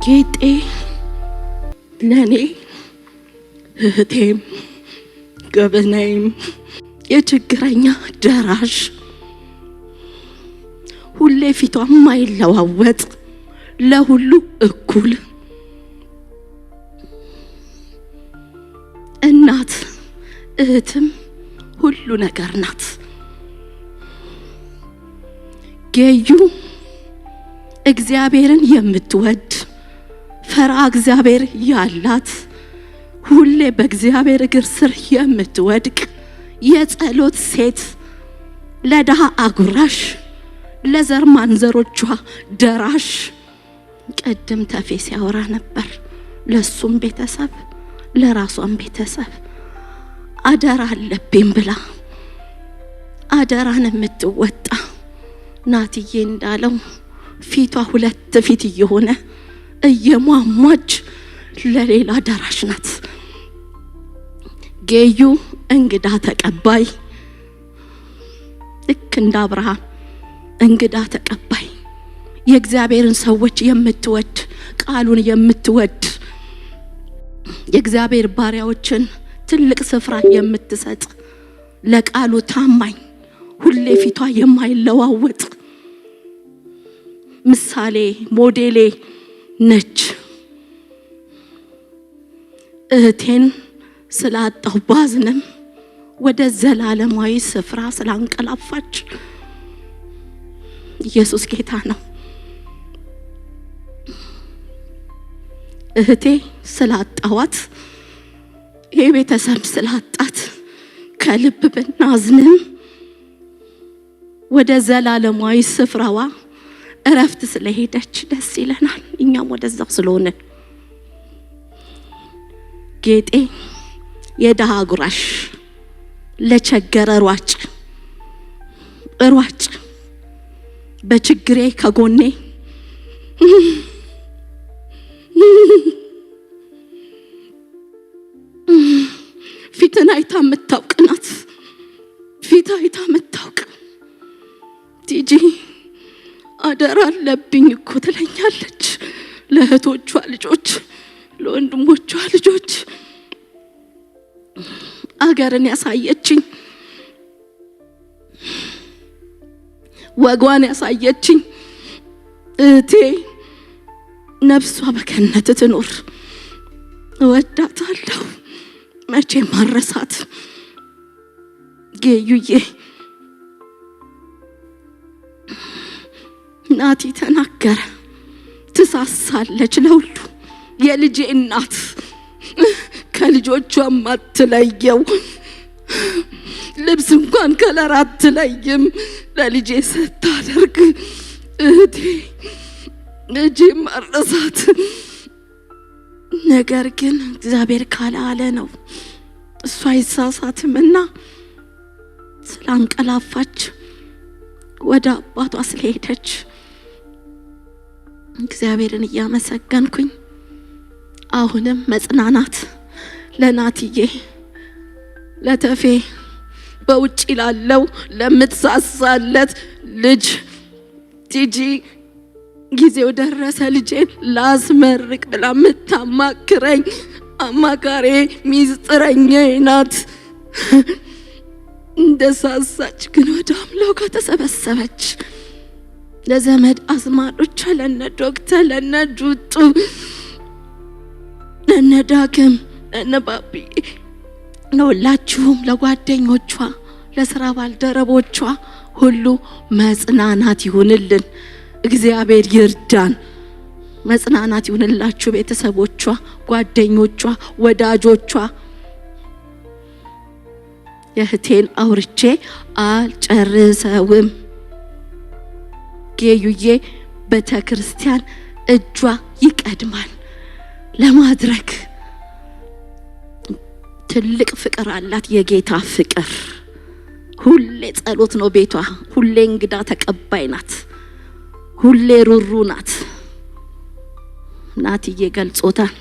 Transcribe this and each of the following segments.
ጌጤ ለኔ እህቴም ገበናይም የችግረኛ ደራሽ ሁሌ ፊቷ ማይለዋወጥ ለሁሉ እኩል እናት እህትም ሁሉ ነገር ናት። ጌዩ እግዚአብሔርን የምትወድ ፈራ እግዚአብሔር ያላት ሁሌ በእግዚአብሔር እግር ስር የምትወድቅ የጸሎት ሴት ለደሃ አጉራሽ ለዘር ማንዘሮቿ ደራሽ ቀደም ተፌስ ያወራ ነበር። ለሱም ቤተሰብ ለራሷም ቤተሰብ አደራ አለብኝ ብላ አደራን የምትወጣ ናትዬ እንዳለው ፊቷ ሁለት ፊት እየሆነ እየሟሟች ለሌላ ደራሽ ናት። ጌዩ እንግዳ ተቀባይ ልክ እንደ አብርሃም እንግዳ ተቀባይ የእግዚአብሔርን ሰዎች የምትወድ ቃሉን የምትወድ የእግዚአብሔር ባሪያዎችን ትልቅ ስፍራ የምትሰጥ ለቃሉ ታማኝ ሁሌ ፊቷ የማይለዋወጥ ምሳሌ ሞዴሌ ነች። እህቴን ስላጣው ባዝንም ወደ ዘላለማዊ ስፍራ ስላንቀላፋች ኢየሱስ ጌታ ነው። እህቴ ስላጣዋት የቤተሰብ ስላጣት ከልብ ብናዝንም ወደ ዘላለማዊ ስፍራዋ እረፍት ስለሄደች ደስ ይለናል። እኛም ወደዛው ስለሆነ ጌጤ የደሃ ጉራሽ ለቸገረ ሯጭ በችግሬ ከጎኔ ፊትን አይታ የምታውቅ ናት። ፊት አይታ የምታውቅ ቲጂ አደራ አለብኝ እኮ ትለኛለች ለእህቶቿ ልጆች ለወንድሞቿ ልጆች። አገርን ያሳየችኝ ወጓን ያሳየችኝ እህቴ ነፍሷ በከነት ትኖር። እወዳታለሁ መቼ ማረሳት። ጌዩዬ ናቲ ተናገረ ትሳሳለች ለሁሉ። የልጄ እናት ከልጆቿም አትለየው። ልብስ እንኳን ከለር አትለይም ለልጄ ስታደርግ። እህቴ ልጄ ማረሳት። ነገር ግን እግዚአብሔር ካላለ ነው። እሷ አይሳሳትምና ስላንቀላፋች ወደ አባቷ ስለሄደች እግዚአብሔርን እያመሰገንኩኝ አሁንም መጽናናት ለናትዬ፣ ለተፌ፣ በውጭ ላለው ለምትሳሳለት ልጅ ቲጂ ጊዜው ደረሰ ልጄን ላስመርቅ ብላ የምታማክረኝ አማካሪ ሚስጥረኛዬ ናት። እንደሳሳች ግን ወደ አምላኳ ተሰበሰበች። ለዘመድ አዝማዶቿ፣ ለነ ዶክተር፣ ለነ ዱጡ፣ ለነ ዳግም፣ ለነ ባቢ፣ ለሁላችሁም፣ ለጓደኞቿ፣ ለስራ ባልደረቦቿ ሁሉ መጽናናት ይሁንልን። እግዚአብሔር ይርዳን። መጽናናት ይሁንላችሁ ቤተሰቦቿ፣ ጓደኞቿ፣ ወዳጆቿ። የእህቴን አውርቼ አልጨርሰውም። ጌዩዬ ቤተክርስቲያን እጇ ይቀድማል ለማድረግ ትልቅ ፍቅር አላት። የጌታ ፍቅር ሁሌ ጸሎት ነው ቤቷ። ሁሌ እንግዳ ተቀባይ ናት። ሁሌ ሩሩ ናት። ናትዬ ገልጾታል።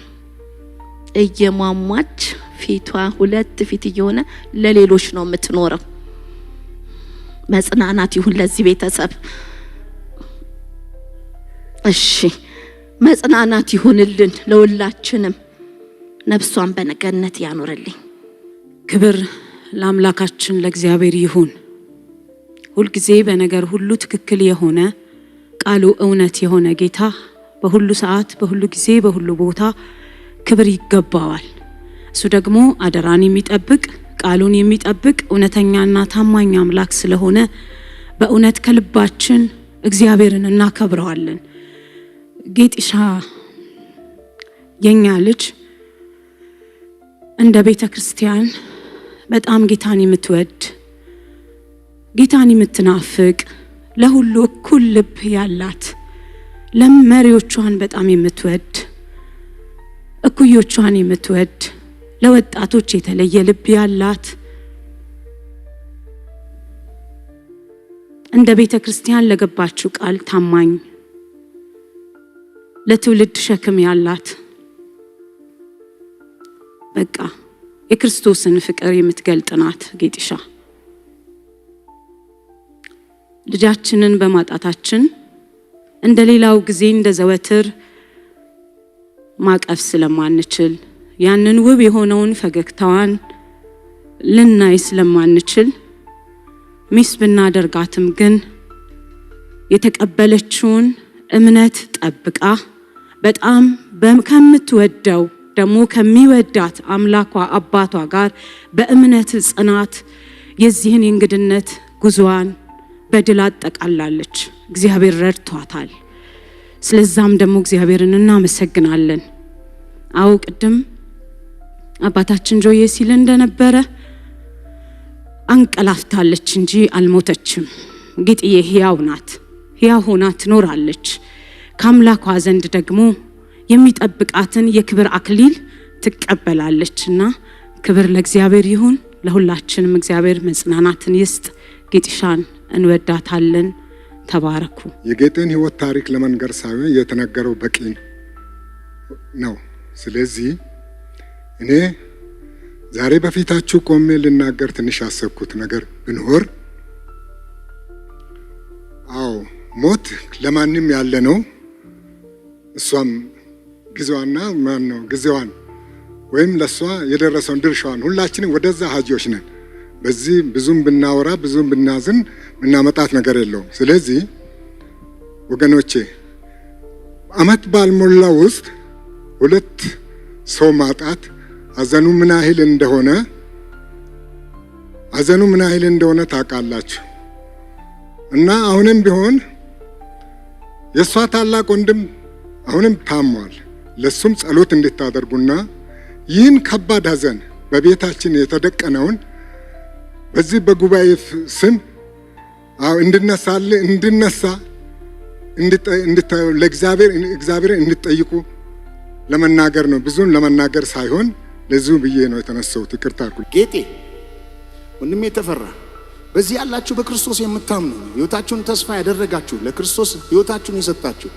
እየሟሟች ፊቷ ሁለት ፊት እየሆነ ለሌሎች ነው የምትኖረው። መጽናናት ይሁን ለዚህ ቤተሰብ። እሺ መጽናናት ይሁንልን ለሁላችንም። ነፍሷን በገነት ያኖርልኝ። ክብር ለአምላካችን ለእግዚአብሔር ይሁን። ሁሉ ጊዜ በነገር ሁሉ ትክክል የሆነ ቃሉ እውነት የሆነ ጌታ በሁሉ ሰዓት፣ በሁሉ ጊዜ፣ በሁሉ ቦታ ክብር ይገባዋል። እሱ ደግሞ አደራን የሚጠብቅ ቃሉን የሚጠብቅ እውነተኛና ታማኝ አምላክ ስለሆነ በእውነት ከልባችን እግዚአብሔርን እናከብረዋለን። ጌጢሻ የኛ ልጅ እንደ ቤተክርስቲያን በጣም ጌታን የምትወድ ጌታን የምትናፍቅ ለሁሉ እኩል ልብ ያላት ለመሪዎቿን በጣም የምትወድ እኩዮቿን የምትወድ ለወጣቶች የተለየ ልብ ያላት እንደ ቤተክርስቲያን ለገባችው ቃል ታማኝ ለትውልድ ሸክም ያላት በቃ የክርስቶስን ፍቅር የምትገልጥ ናት ጌጢሻ። ልጃችንን በማጣታችን እንደሌላው ጊዜ እንደዘወትር ማቀፍ ስለማንችል ያንን ውብ የሆነውን ፈገግታዋን ልናይ ስለማንችል ሚስ ብናደርጋትም ግን የተቀበለችውን እምነት ጠብቃ በጣም ከምትወደው ደግሞ ከሚወዳት አምላኳ አባቷ ጋር በእምነት ጽናት የዚህን የእንግድነት ጉዞዋን በድል አጠቃላለች። እግዚአብሔር ረድቷታል። ስለዛም ደግሞ እግዚአብሔርን እናመሰግናለን። አው ቅድም አባታችን ጆዬ ሲል እንደነበረ አንቀላፍታለች እንጂ አልሞተችም። ጌጥዬ ሕያው ናት፣ ሕያው ሆና ትኖራለች። ከአምላኳ ዘንድ ደግሞ የሚጠብቃትን የክብር አክሊል ትቀበላለችና ክብር ለእግዚአብሔር ይሁን። ለሁላችንም እግዚአብሔር መጽናናትን ይስጥ። ጌጢሻን እንወዳታለን። ተባረኩ። የጌጤን ሕይወት ታሪክ ለመንገር ሳይሆን የተነገረው በቂ ነው። ስለዚህ እኔ ዛሬ በፊታችሁ ቆሜ ልናገር ትንሽ ያሰብኩት ነገር ብንሆር፣ አዎ ሞት ለማንም ያለ ነው። እሷም ጊዜዋና ጊዜዋን ወይም ለሷ የደረሰውን ድርሻዋን ሁላችንም ወደዛ ሀጂዎች ነን። በዚህ ብዙም ብናወራ ብዙም ብናዝን ምናመጣት ነገር የለውም። ስለዚህ ወገኖቼ አመት ባልሞላ ውስጥ ሁለት ሰው ማጣት አዘኑ ምን ያህል እንደሆነ ታውቃላችሁ። እና አሁንም ቢሆን የሷ ታላቅ ወንድም አሁንም ታሟል። ለሱም ጸሎት እንድታደርጉና ይህን ከባድ ሐዘን በቤታችን የተደቀነውን በዚህ በጉባኤ ስም እንድነሳ ለእግዚአብሔር እንድትጠይቁ ለመናገር ነው። ብዙን ለመናገር ሳይሆን ለዚሁ ብዬ ነው የተነሳሁት። ይቅርታ አድርጉ። ጌጤ ወንድሜ ተፈራ በዚህ ያላችሁ በክርስቶስ የምታምኑ ሕይወታችሁን ተስፋ ያደረጋችሁ ለክርስቶስ ሕይወታችሁን የሰጣችሁ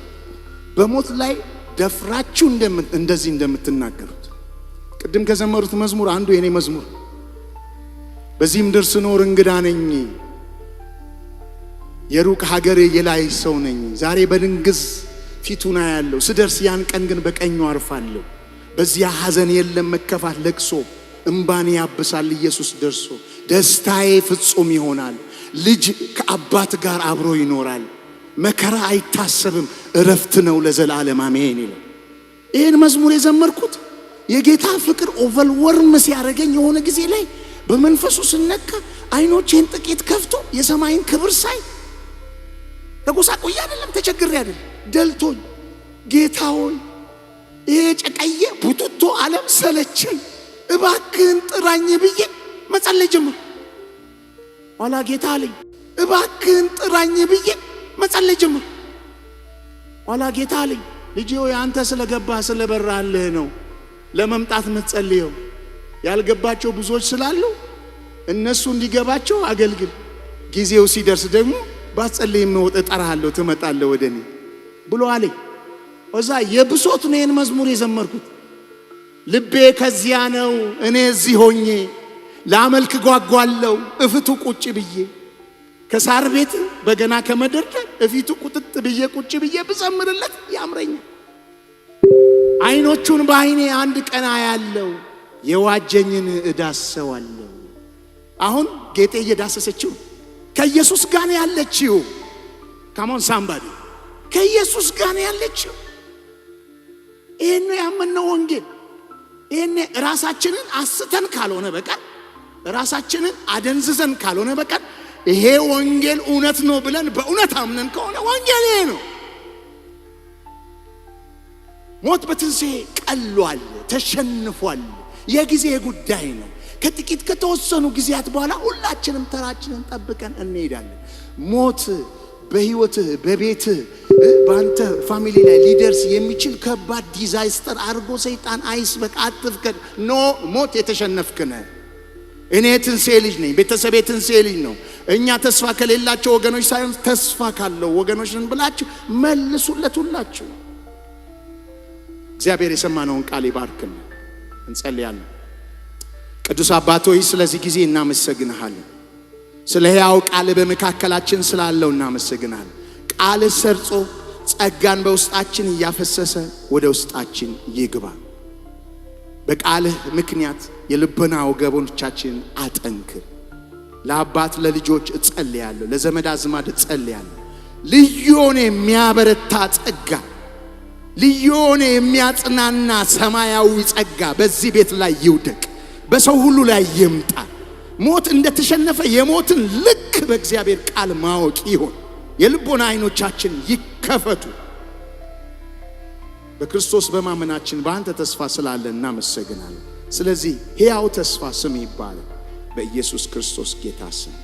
በሞት ላይ ደፍራችሁ እንደዚህ እንደምትናገሩት ቅድም ከዘመሩት መዝሙር አንዱ የኔ መዝሙር በዚህ ምድር ስኖር እንግዳ ነኝ የሩቅ ሀገር የላይ ሰው ነኝ ዛሬ በድንግዝ ፊቱና ያለው ስደርስ ያን ቀን ግን በቀኙ አርፋለሁ በዚያ ሐዘን የለም መከፋት ለቅሶ እንባን ያብሳል ኢየሱስ ደርሶ ደስታዬ ፍጹም ይሆናል ልጅ ከአባት ጋር አብሮ ይኖራል መከራ አይታሰብም እረፍት ነው ለዘላለም አሜን ይላል። ይሄን መዝሙር የዘመርኩት የጌታ ፍቅር ኦቨርወርም ሲያረገኝ የሆነ ጊዜ ላይ በመንፈሱ ስነካ አይኖቼን ጥቂት ከፍቶ የሰማይን ክብር ሳይ ተጎሳቆይ አይደለም ተቸግሬ አይደለም ደልቶኝ ጌታ ሆይ ይሄ ጨቀየ ቡቱቶ ዓለም ሰለቸኝ እባክህን ጥራኝ ብዬ መጸለይ ጀመርኩ። ኋላ ጌታ አለኝ እባክህን ጥራኝ ብዬ መጸለይ ጀመርኩ። ኋላ ጌታ አለኝ ልጄ ሆይ አንተ ስለገባህ ስለበራልህ ነው ለመምጣት የምትጸልየው ያልገባቸው ብዙዎች ስላሉ እነሱ እንዲገባቸው አገልግል ጊዜው ሲደርስ ደግሞ ባጸልይ ነው እጠራሃለሁ ትመጣለህ ወደኔ ብሎ አለኝ። ወዛ የብሶት ነው መዝሙር የዘመርኩት ልቤ ከዚያ ነው እኔ እዚህ ሆኜ ላመልክ ጓጓለው እፍቱ ቁጭ ብዬ ከሳር ቤት በገና ከመደርደር እፊቱ ቁጥጥ ብዬ ቁጭ ብዬ ብዘምርለት ያምረኛል። አይኖቹን በአይኔ አንድ ቀና ያለው የዋጀኝን እዳሰዋለሁ። አሁን ጌጤ እየዳሰሰችው ከኢየሱስ ጋር ያለችው ካሞን ሳምባዲ ከኢየሱስ ጋር ያለችው ይሄን ያመነው ወንጌል ይሄን ራሳችንን አስተን ካልሆነ በቀር ራሳችንን አደንዝዘን ካልሆነ በቀር ይሄ ወንጌል እውነት ነው ብለን በእውነት አምነን ከሆነ ወንጌል ይሄ ነው። ሞት በትንሣኤ ቀሏል ተሸንፏል የጊዜ ጉዳይ ነው። ከጥቂት ከተወሰኑ ጊዜያት በኋላ ሁላችንም ተራችንን ጠብቀን እንሄዳለን። ሞት በህይወትህ በቤትህ ባንተ ፋሚሊ ላይ ሊደርስ የሚችል ከባድ ዲዛስተር አርጎ ሰይጣን አይስበክ አትፍከድ። ኖ ሞት የተሸነፍክነ እኔ ትንሣኤ ልጅ ነኝ ቤተሰቤ ትንሣኤ ልጅ ነው እኛ ተስፋ ከሌላቸው ወገኖች ሳይሆን ተስፋ ካለው ወገኖች ነን ብላችሁ መልሱለት ሁላችሁ። እግዚአብሔር የሰማነውን ቃል ይባርክልን። እንጸልያለን። ቅዱስ አባት ሆይ ስለዚህ ጊዜ እናመሰግንሃለን። ስለ ሕያው ቃል በመካከላችን ስላለው እናመሰግንሃለን። ቃል ሰርጾ ጸጋን በውስጣችን እያፈሰሰ ወደ ውስጣችን ይግባ። በቃልህ ምክንያት የልቦና ወገቦቻችን አጠንክር። ለአባት ለልጆች እጸልያለሁ፣ ለዘመድ አዝማድ እጸልያለሁ። ልዩን የሚያበረታ ጸጋ ልዩን የሚያጽናና ሰማያዊ ጸጋ በዚህ ቤት ላይ ይውደቅ፣ በሰው ሁሉ ላይ ይምጣ። ሞት እንደተሸነፈ የሞትን ልክ በእግዚአብሔር ቃል ማወቅ ይሁን። የልቦና አይኖቻችን ይከፈቱ። በክርስቶስ በማመናችን በአንተ ተስፋ ስላለን እናመሰግናለን። ስለዚህ ሕያው ተስፋ ስም ይባላል በኢየሱስ ክርስቶስ ጌታ ስም።